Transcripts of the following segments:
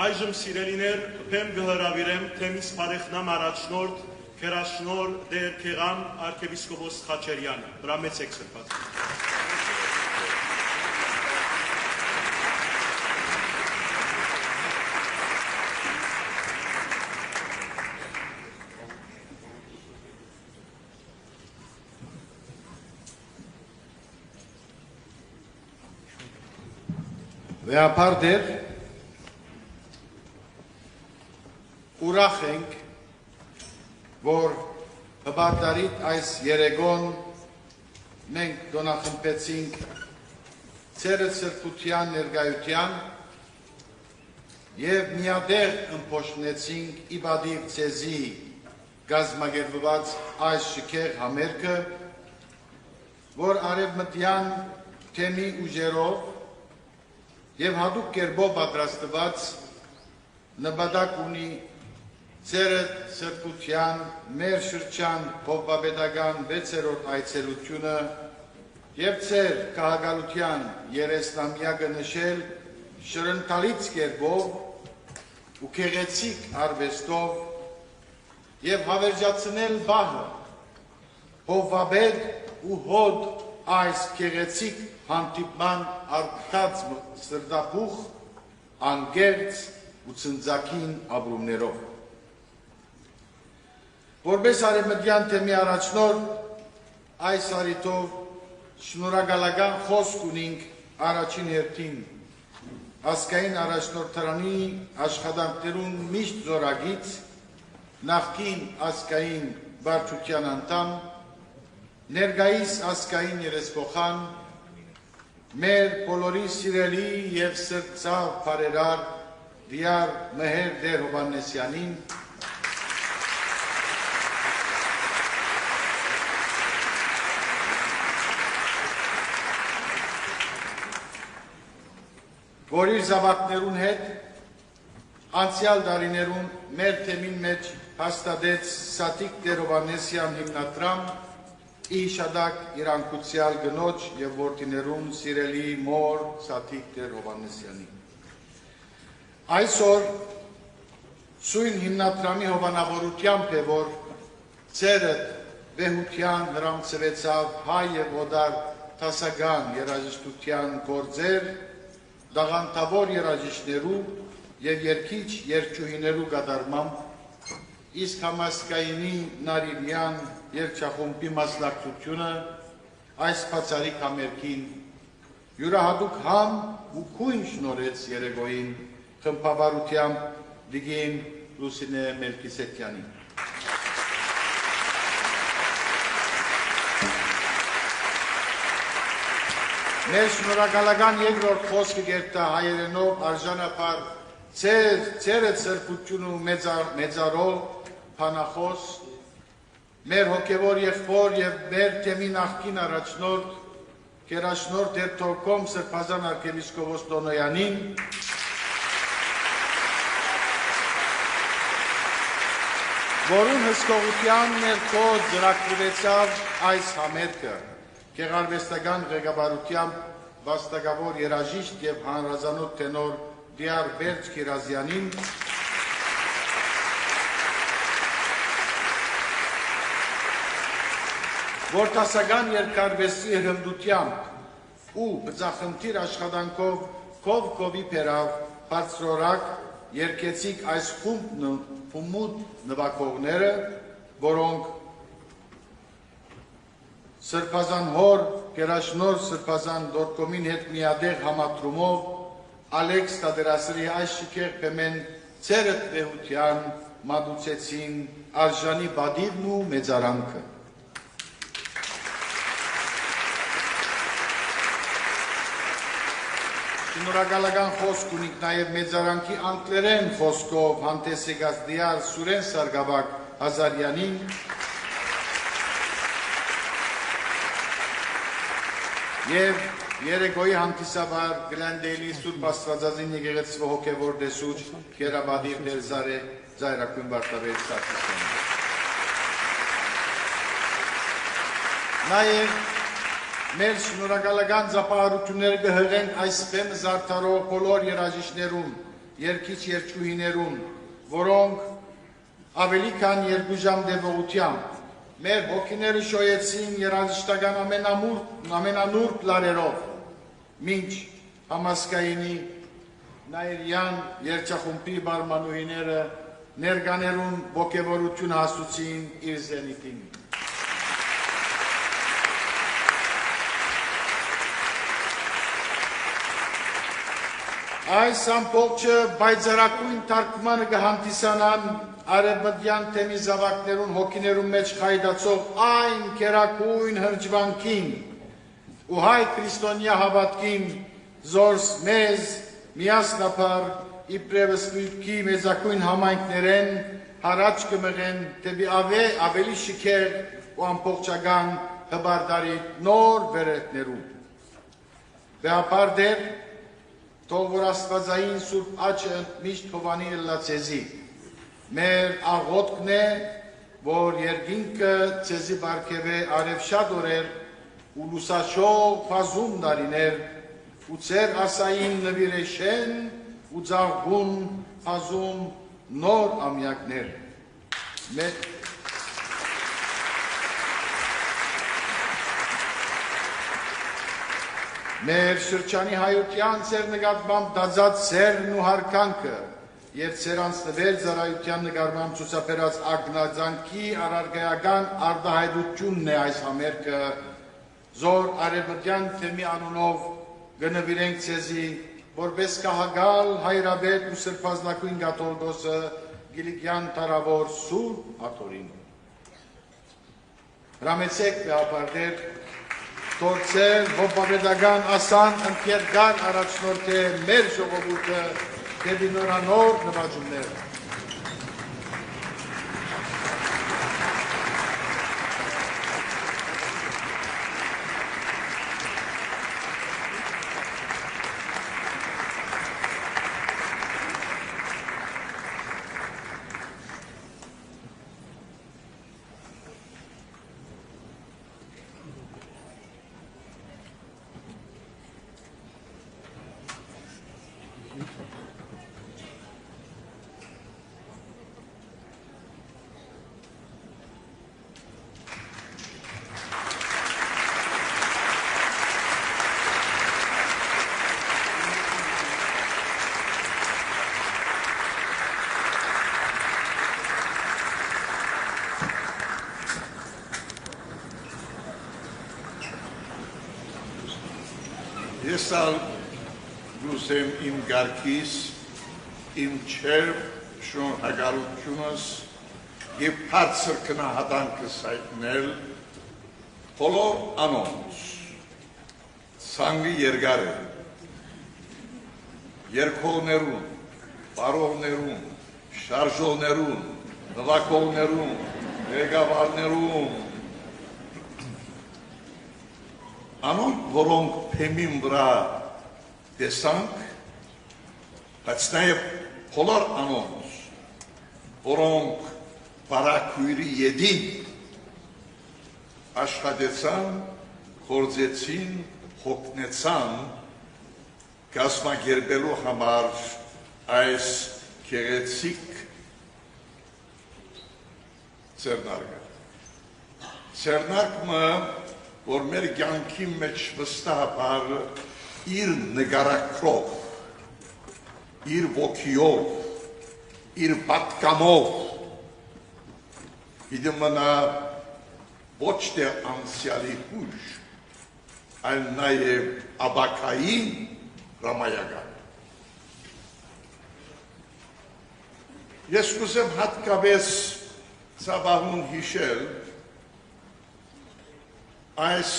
Այժմ սիրելիներ պեմ գհրավիրեմ թեմիս բարեխնամ առաջնորդ Քերաշնոր դեր Քեղան արքեպիսկոպոս Խաչերյանը։ Դրա մեծ եք սրբած։ Վեհապար դեր ուրախ ենք, որ հբարտարիտ այս երեգոն մենք դոնախմբեցինք ծերը սրբության ներգայության և միատեղ ըմփոշնեցինք իբադիվ ծեզի գազմագերբված այս շքեղ համերգը, որ արևմտյան թեմի ուժերով և հատուկ կերպով պատրաստված նպատակ ունի ծերը սրբության մեր շրջան հովվապետական 6-րդ այցելությունը և ծեր քաղաքալության 30-ամյակը նշել շրընթալից կերպով ու գեղեցիկ արվեստով և հավերժացնել բահը հովվապետ ու հոդ այս գեղեցիկ հանդիպման արդած սրտապուխ, անգերց ու ցնծակին ապրումներով։ Որպես արևմտյան թեմի առաջնորդ այս առիթով շնորհակալական խոսք ունենք առաջին հերթին ազգային առաջնորդարանի աշխատանքներուն միշտ զորագից նախկին ազգային վարչության անդամ ներկայիս ազգային երեսփոխան մեր բոլորի սիրելի և սրտացավ բարերար Դիար Մեհեր Դեր Հովհաննեսյանին, որ իր զավակներուն հետ անցյալ դարիներուն մեր թեմին մեջ հաստատեց Սատիկ Դեր Հովհաննեսյան հիմնադրամ իշադակ իրանքուցյալ գնոջ և որդիներուն սիրելի մոր Սատիկ Դեր Հովհաննեսյանի։ Այսօր սույն հիմնադրամի հովանավորությամբ է, որ ծերդ վեհության հրամցվեցավ հայ և օդար տասական երաժշտության գործեր, դաղանթավոր երաժիշտներու և երգիչ երգչուհիներու կատարմամբ, իսկ համազգայինի Նարինյան երգչախումբի մասնակցությունը այս բացառիկ համերգին յուրահատուկ համ ու քույն շնորհեց երեգոյին խմբավարությամբ Դիգին Լուսինե Մելքիսեդյանին։ Մեր շնորհակալական երկրորդ խոսքը կերտա հայերենով արժանապար ծերը սրբություն ու մեծարով փանախոս մեր հոգևոր եղբոր և մեր թեմի նախկին առաջնորդ Քերաշնոր Դեր Թորքոմ սրբազան արքեպիսկոպոս Տոնոյանին, որուն հսկողության ներքո ծրագրվեցավ այս համերգը, գեղարվեստական ղեկավարությամբ վաստակավոր երաժիշտ և հանրազանոթ տենոր Դիար Բերջ Կիրազյանին, որ տասական երկարվեստի հրմդությամբ ու բծախնդիր աշխատանքով կով-կովի պերավ բարձրորակ երկեցիկ այս խումբն նվակողները, որոնք սրբազան հոր Քերաշնոր սրբազան Դորկոմին հետ միադեղ համատրումով Ալեքս Տադերասրի այս շքեղ պեմեն ծերդ վեհության մատուցեցին արժանի բադիրն ու մեծարանքը։ Շնորհակալական խոսք ունիք նաև մեծարանքի անգլերեն խոսքով հանդես եկած Դիար Սուրեն Սարգսակ Հազարյանին, և երեգոյի հանդիսաբար Գլենդեյլի Սուրբ Աստվածածին եկեղեցու հոգևոր դեսուչ Գերաբադիր Դեր Զարե Զայրակույն Վարդապետ Սարգսյանը։ Նաև մեր շնորհակալական ծափահարությունները կհղենք այս բեմ զարդարող բոլոր երաժիշտներուն երկիչ երջուհիներուն, որոնք ավելի քան 2 ժամ դեպողությամբ մեր հոգիները շոյեցին երաժշտական ամենանուրբ լարերով, մինչ համասկայինի Նայիրյան երջախումբի բարմանուհիները ներկաներուն ոգևորություն հասուցին իր զենիթին։ Այս ամբողջը բայձարակույն թարգմանը կհանդիսանան արևմտյան թեմի զավակներուն հոգիներուն մեջ խայդացող այն կերակույն հրճվանքին ու հայ քրիստոնյա հավատքին զորս մեզ միասնապար իբրևս նույնքի մեծակույն համայնքներեն հարաճ կմղեն դեպի ավելի շքեղ ու ամբողջական հբարդարի նոր վերելքներու։ Բեհապար դեր թող որ աստվածային սուրբ աչը միշտ հովանի ըլլա ցեզի։ Մեր աղոթքն է, որ երկինքը ցեզի բարգեւե արև շատ օրեր ու լուսաշող բազում տարիներ ու ծեր ասային նվիրեշեն ու ծաղգուն բազում նոր ամյակներ։ Մեր շրջանի հայության ծեր նկատմամբ դածած ծերն ու հարկանքը և ծերանցնվեր ծառայության նկարմամբ ցուցաբերած ագնացանքի առարգայական արտահայտությունն է այս համերգը, զոր արևմտյան թեմի անունով կնվիրենք ցեզի, որպես կահագալ հայրաբեդ ու սրբազնագույն կաթողիկոսը Գիլիկյան տարավոր Սուրբ Աթորին։ Հրամեցեք բեհապարդեր Թորցել հոպապետական ասան ընկերգար առաջնորդ է մեր ժողովուրդը դեպի նորանոր նվաճումներ։ Ես ալ գուսեմ իմ գարկիս, իմ չերվ շնորհակալությունս և բարձր քնահատանքս հայտնել բոլոր անոնց, ցանկի երկար է, երկողներուն, բարողներուն, շարժողներուն, նվակողներուն, ղեկավարներուն, անոնք, որոնք փեմին վրա տեսանք, բայց նաև բոլոր անոնց, որոնք բարակույրի ետին աշխատեցան, գործեցին, հոգնեցան, կազմակերպելու համար այս գեղեցիկ ձեռնարկը։ Ձեռնարկը որ մեր կյանքի մեջ վստահաբար իր նկարակրով, իր ոգիով, իր պատկամով պիտի մնա ոչ թե անցյալի հույժ, այլ նաև ապագային հրամայական։ Ես կուզեմ հատկապես ծավալուն հիշել այս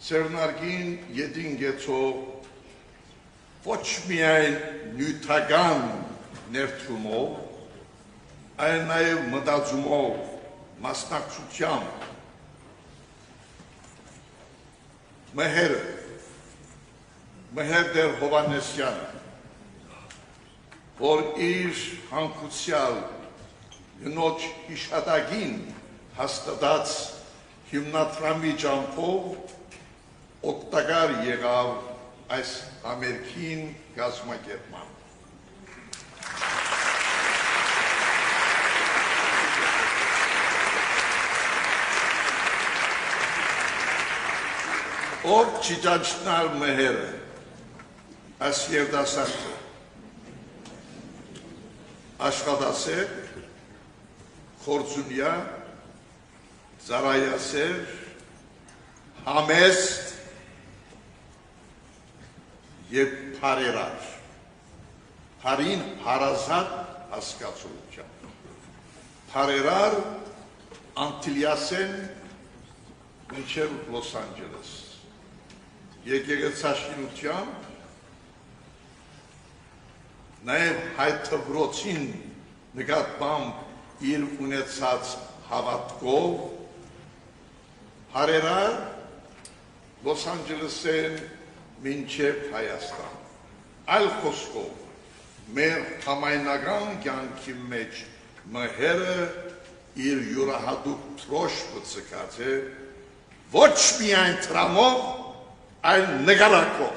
ձեռնարկին ետին գեցող ոչ միայն նյութական ներդրումով, այլ նաև մտածումով, մասնակցությամբ Մհեր դեր Հովհաննեսյանը, որ իր հանգուցյալ նոջ հիշատակին հաստատած հիմնադրամի ճամփով օգտակար եղավ այս ամերքին գազմագերման։ Ով չիճանչնար մհերը, այս երդասարտը, աշխատասեր, խորձունյա, ծառայասեր, համեստ և պարերար, հարին հարազատ հասկացողությամբ, պարերար անտիլիասեն մինչև Լոս Անջելես, եկեղեցաշինությամբ, նաև հայթվրոցին նկատմամբ իր ունեցած հավատքով, հարերար Լոս Անջելեսեն մինչև Հայաստան, այլ խոսքով, մեր համայնական կյանքի մեջ մհերը իր յուրահատուկ թրոշ բծկած է, ոչ միայն տրամով, այլ նկարակով։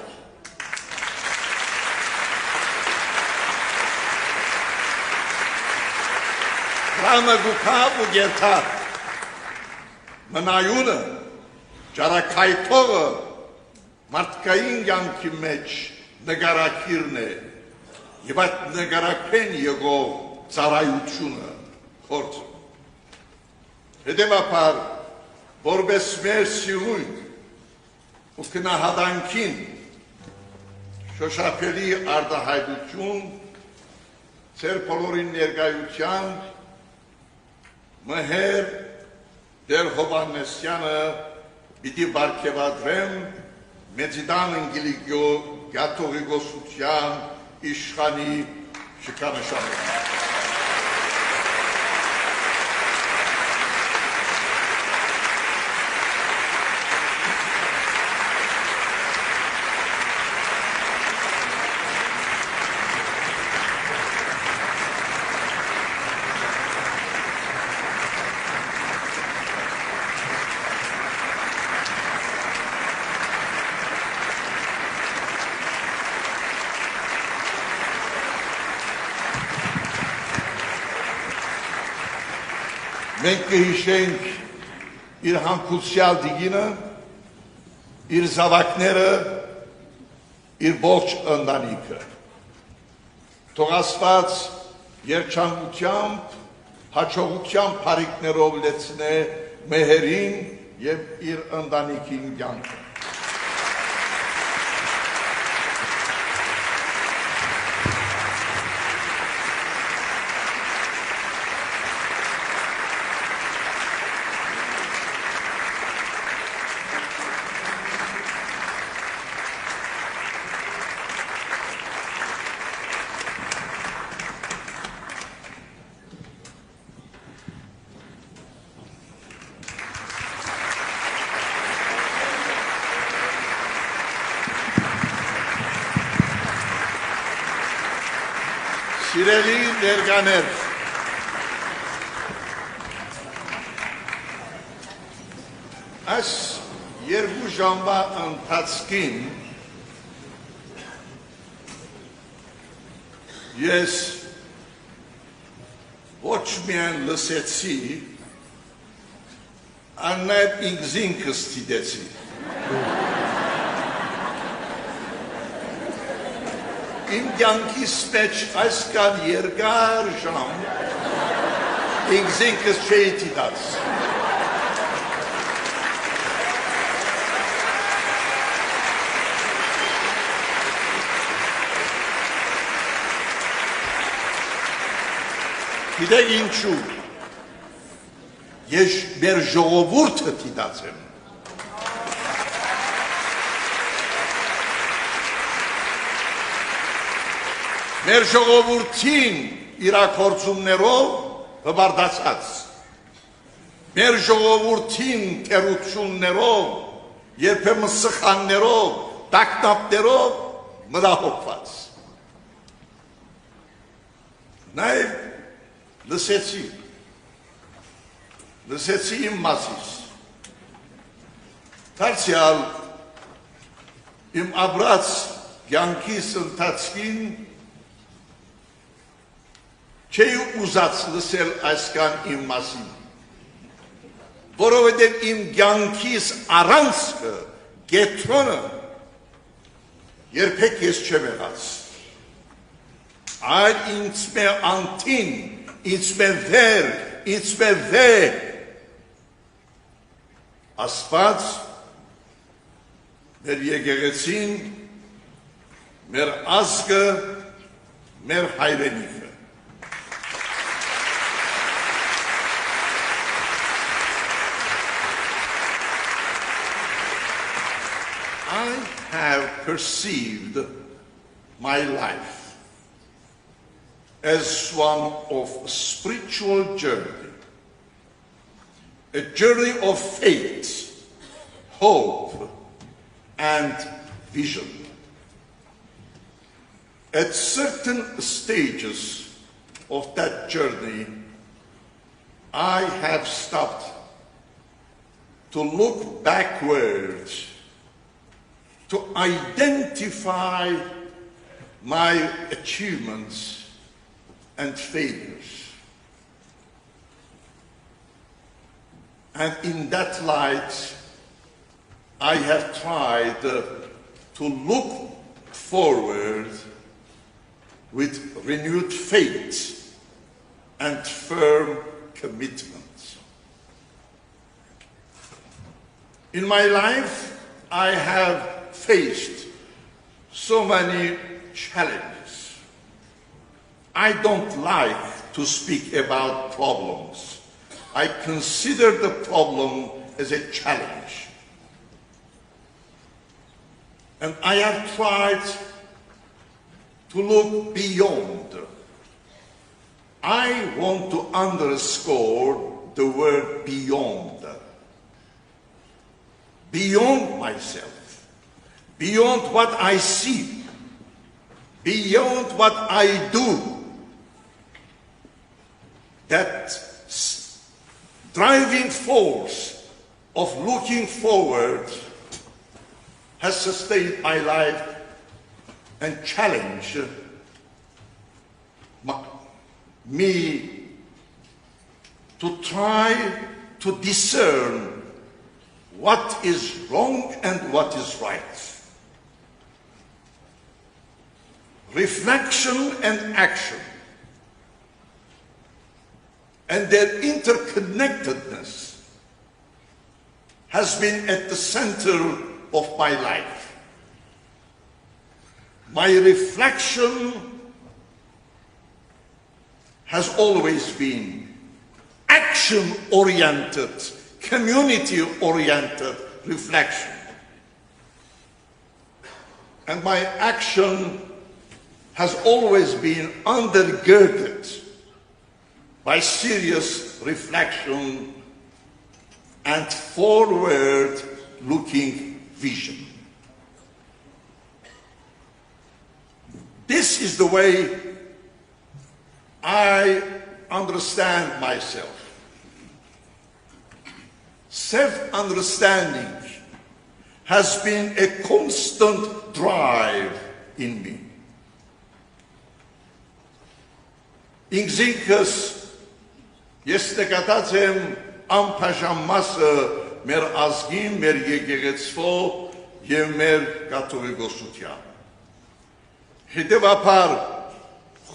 Տրամը գուքավ ու գերթար, մնայունը, ճարակայթողը, մարդկային կյանքի մեջ նկարակիրն է, և այդ նկարակեն եղող ծառայությունը խորձը։ Հետևաբար, որպես մեր սիրույն ու քնահատանքին շոշափելի արտահայտություն ձեր բոլորին ներկայությամբ մհեր Տեր Հովհաննեսյանը պիտի բարգեւադրեմ Մեծիդան Անգելիկիո կաթողիկոսության իշխանի շքանշանով։ Մենք կհիշենք իր հանգուցյալ դիգինը, իր զավակները, իր ողջ ընտանիքը։ Թող Աստված երջանկությամբ, հաջողությամբ բարիքներով լեցնե մհերին և իր ընտանիքին կյանքը։ Սիրելի ներկաներ, այս երկու ժամվա ընթացքին ես ոչ միայն լսեցի, այլ նաև ինքզինքս դիտեցի։ Իմ կյանքիս մեջ այսքան երկար ժամ ինքզինքս չէի դիտած։ Գիտեք ինչու, ես մեր ժողովուրդը դիտացեմ։ Մեր ժողովուրդին իրաքործումներով հբարդացած, մեր ժողովուրդին թերություններով, երբեմն սխաններով, տագնապներով մտահոգված։ Նաև լսեցի իմ մասից։ Դարձյալ իմ ապրած կյանքիս ընթացքին չէի ուզած լսել այսքան իմ մասին, որովհետև իմ կյանքիս առանցքը, կետրոնը երբեք ես չեմ եղած, այլ ինձ մե անտին, ինձ մե վեր, ինձ մե վե, Աստված, մեր եկեղեցին, մեր ազգը, մեր հայրենիքը։ I have perceived my life as one of spiritual journey, a journey of faith, hope, and vision. At certain stages of that journey, I have stopped to look backwards, to identify my achievements and failures. And in that light, I have tried to look forward with renewed faith and firm commitment. In my life, I have faced so many challenges. I don't like to speak about problems. I consider the problem as a challenge. And I have tried to look beyond. I want to underscore the word beyond. Beyond myself. Beyond what I see. Beyond what I do. That driving force of looking forward has sustained my life and challenged me to try to discern what is wrong and what is right. Reflection and action and their interconnectedness has been at the center of my life. My reflection has always been action-oriented, community-oriented reflection. And my action has always been undergirded by serious reflection and forward-looking vision. This is the way I understand myself. Self-understanding has been a constant drive in me. Ինքս ես նկատած եմ անբաժան մասը մեր ազգի, մեր եկեղեցվո եւ մեր կաթողիկոսության։ Հետևաբար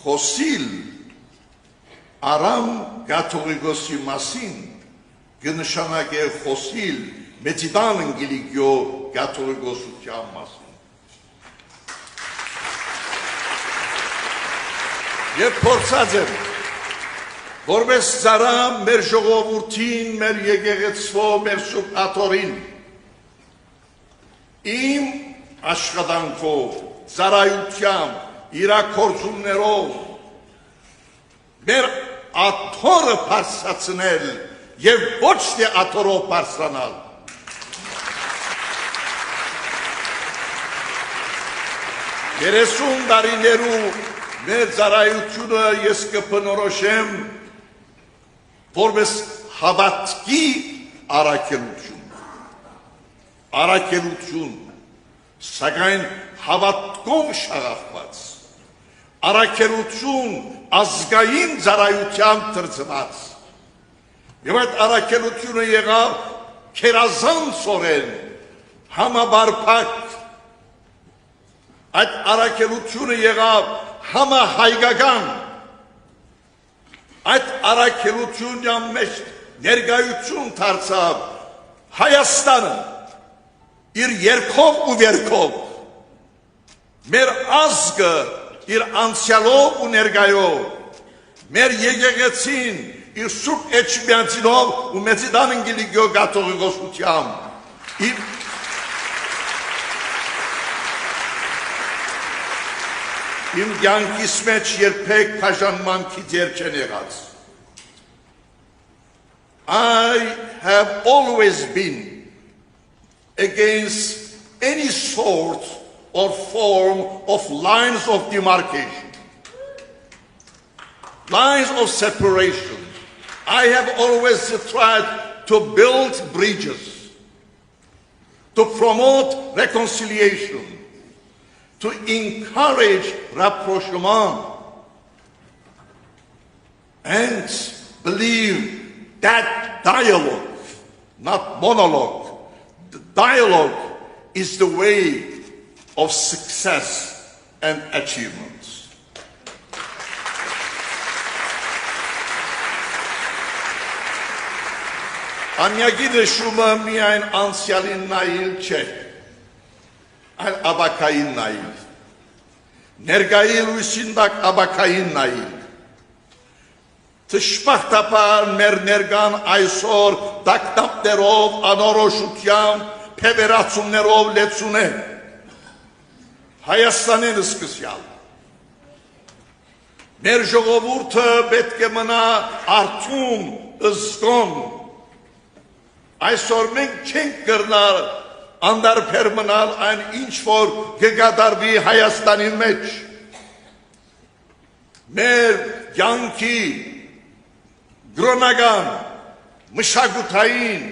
խոսիլ արամ կաթողիկոսի մասին կնշանակե խոսիլ մեծիդան ընկելիքյո կաթողիկոսության մասին։ Եվ փորձած եմ, որպես ծառա մեր ժողովրդին, մեր եկեղեցվո, մեր Սուրբ Աթոռին, իմ աշխատանքով, ծառայությամբ, իրաքործումներով, մեր աթոռը բարձրացնել եւ ոչ թե աթոռով բարձրանալ։ Երեսուն տարիներու մեր ծառայությունը ես կբնորոշեմ որպես հավատքի առաքելություն, սակայն հավատքով շաղախված, առաքելություն ազգային ծառայությամբ թրծված, եւ այդ առաքելությունը եղավ քերազանցորեն համաբարփակ, այդ առաքելությունը եղավ համահայկական, այդ առաքելության մեջ ներկայություն դարձավ Հայաստանը իր երգով ու վերքով, մեր ազգը իր անցյալով ու ներկայով, մեր եկեղեցին իր սուրբ էջմիածինով ու մեծիդան ընկելիքյո կաթողիկոսությամբ, իմ կյանքիս մեջ երբեք բաժանման քիծեր չեն եղած։ I have always been against any sort or form of lines of demarcation, lines of separation. I have always tried to build bridges, to promote reconciliation, to encourage rapprochement, and believe that dialogue, not monologue, the dialogue is the way of success and achievements. Անյագի նշումը միայն անցյալին նայել չէ, այլ աբակային նայել, ներկայի լույսին տակ աբակային նայել, Թշպախտապար մեր ներկան այսօր տակտապներով, անորոշությամբ, փեվերացումներով լեցուն է, Հայաստանին սկսյալ։ Մեր ժողովուրդը պետք է մնա արթուն, զգոն։ Այսօր մենք չենք կրնալ անդարբեր մնալ այն ինչ որ կկատարվի Հայաստանի մեջ։ Մեր կյանքի գրոնական, մշակութային,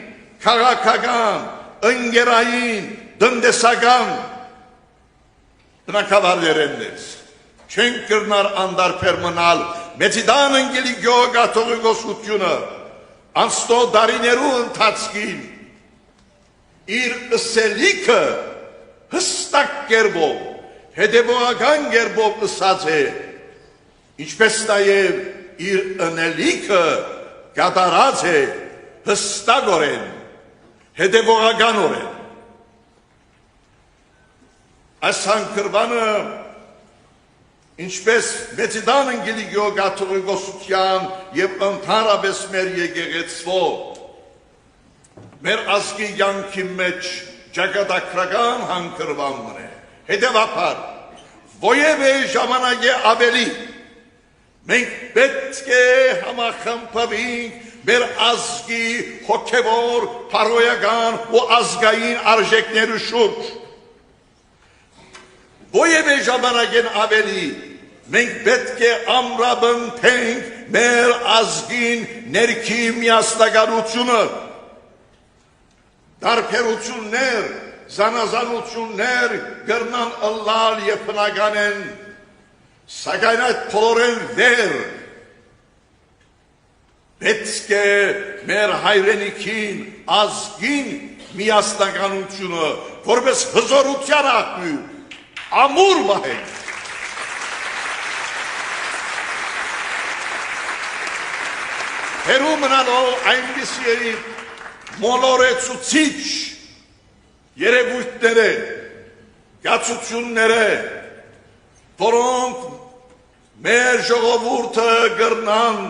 քաղաքական, ընկերային, տնտեսական բնակավարներենից չեն կրնար անդարբեր մնալ մեծիդան ընկելիքյո կաթողիկոսությունը անցնո դարիներու ընթացքին իր ըսելիքը հստակ կերպով, հետևողական կերպով ըսած է, ինչպես նաև իր ընելիքը կատարած է հստակորեն, հետևողականորեն։ Այս հանգրվանը ինչպես մեծիդան ընկելիքյո կաթողիկոսության և ընդհանրապես մեր եկեղեցվո մեր ազգի կյանքի մեջ ճակատագրական հանգրվանն է։ Հետևաբար որևէ ժամանակ է ավելի մենք պետք է համախմբվենք մեր ազգի հոգևոր, փառոյական ու ազգային արժեքների շուրջ։ Որևէ ժամանակ են ավելի մենք պետք է ամրապնդենք մեր ազգին ներքի միասնականությունը, տարբերություններ, զանազանություններ կրնան ըլլալ և բնականեն, սակայն այդ բոլորեն վեր պետք է մեր հայրենիքին ազգին միասնականությունը որպես հզորության աղբյուր ամուր մահենք։ Հերու մնալով այնպիսի մոլորեցուցիչ երևույթները, կացությունները, որոնք մեր ժողովուրդը կրնան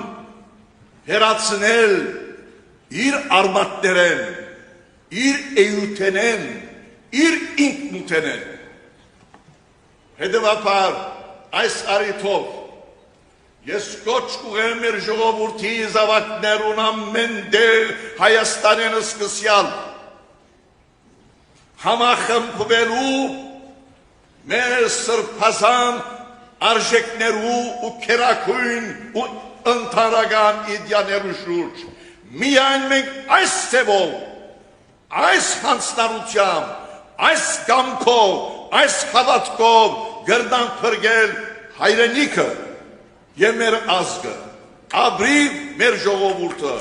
հերացնել իր արմատներեն, իր էյութենեն, իր ինքնութենեն։ Հետևաբար այս առիթով ես կոչ կուղեմ մեր ժողովուրդի զավակներուն ամեն դեղ Հայաստանին սկսյալ համախմբվելու մեր սրբազան արժեքներու ու քերակույն ու ընդհանրական իդեալներու շուրջ միայն մենք այս ձևով, այս հանձնարարությամբ, այս կամքով, այս հավատքով գրնանք փրկել հայրենիքը եւ մեր ազգը։ Ապրի մեր ժողովուրդը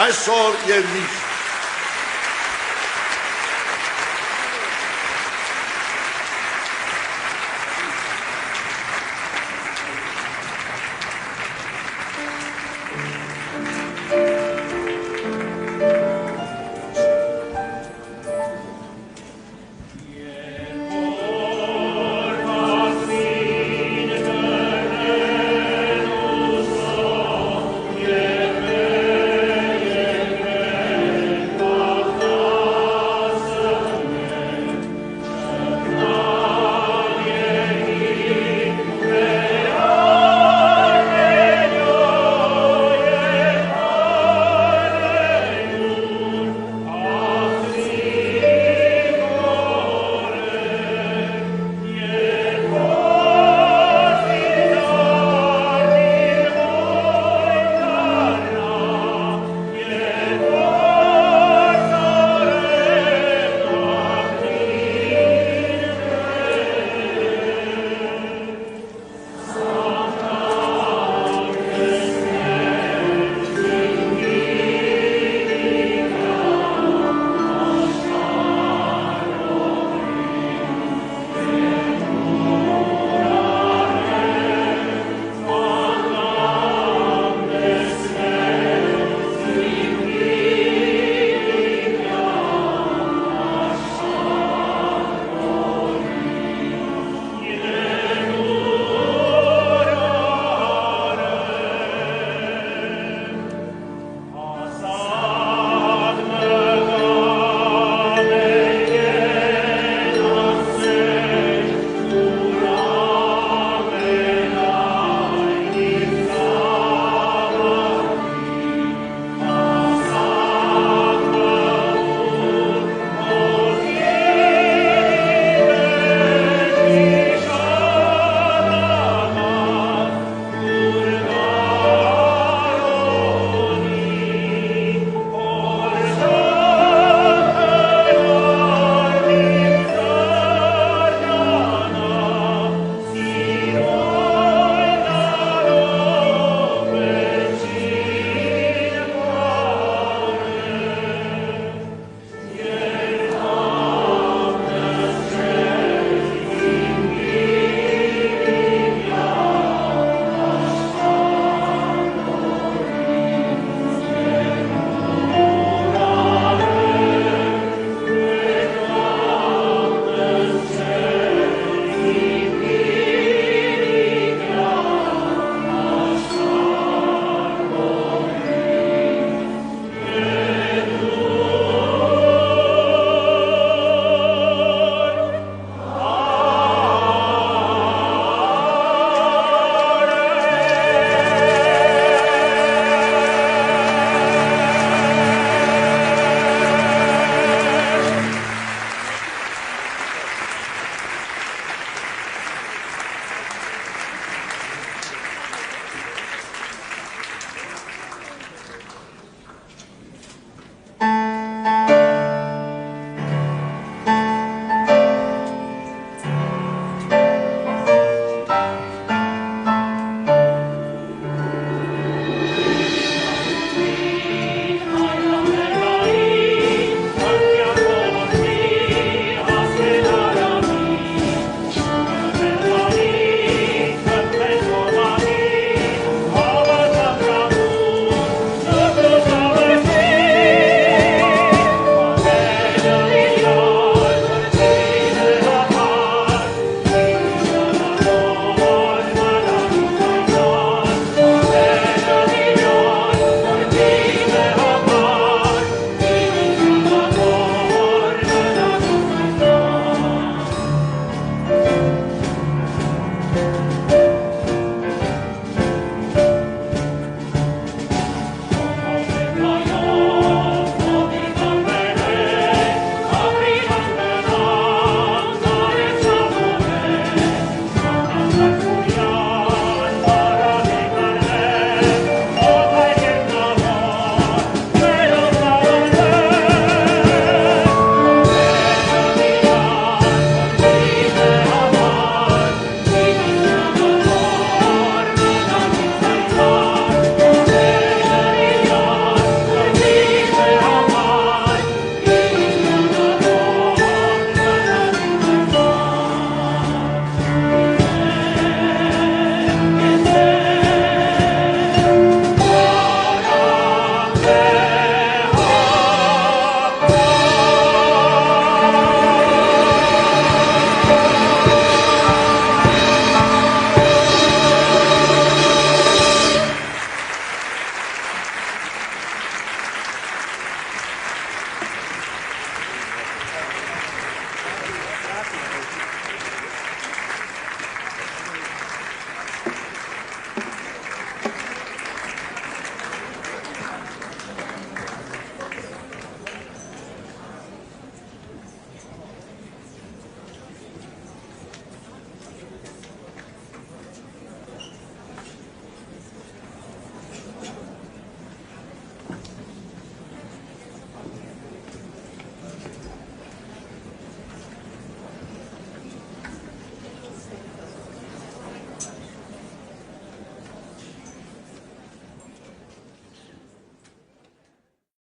այսօր եւ միշտ։